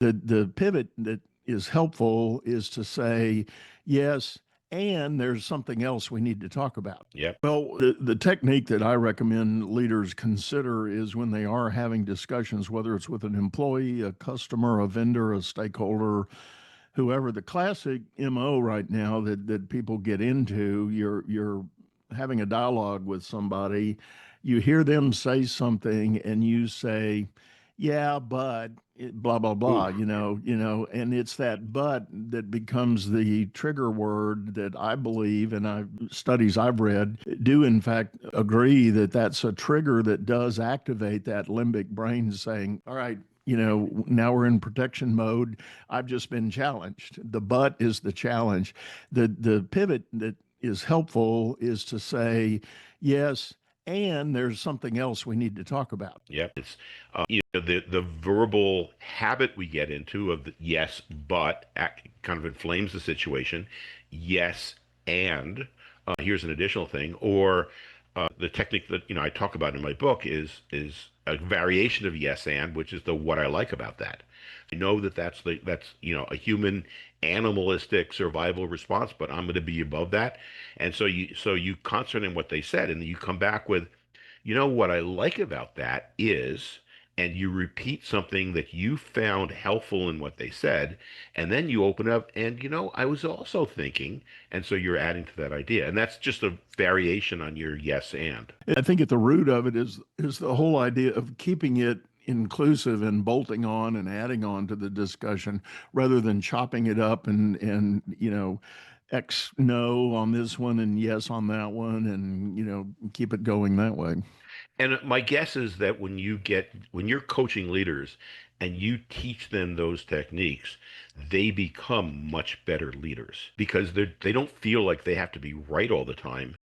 The pivot that is helpful is to say, yes, and there's something else we need to talk about. Yep. Well, the technique that I recommend leaders consider is when they are having discussions, whether it's with an employee, a customer, a vendor, a stakeholder, whoever. The classic MO right now that people get into, you're having a dialogue with somebody, you hear them say something, and you say, "Yeah, but blah blah Ooh. blah," and it's that "but" that becomes the trigger word that I believe, and studies I've read do in fact agree that that's a trigger that does activate that limbic brain saying, "All right, now we're in protection mode. I've just been challenged." The but is the challenge. The pivot that is helpful is to say, yes, and there's something else we need to talk about. Yep. It's the verbal habit we get into of the yes, but kind of inflames the situation. Yes, and here's an additional thing, or the technique that I talk about in my book is a variation of yes and, which is the what I like about that. I know that that's a human animalistic survival response, but I'm going to be above that. And so you concentrate on what they said, and you come back with, what I like about that is, and you repeat something that you found helpful in what they said, and then you open up and, I was also thinking, and so you're adding to that idea. And that's just a variation on your yes and. I think at the root of it is the whole idea of keeping it inclusive and bolting on and adding on to the discussion rather than chopping it up and X no on this one and yes on that one, and keep it going that way. And my guess is that when you're coaching leaders and you teach them those techniques, they become much better leaders because they don't feel like they have to be right all the time.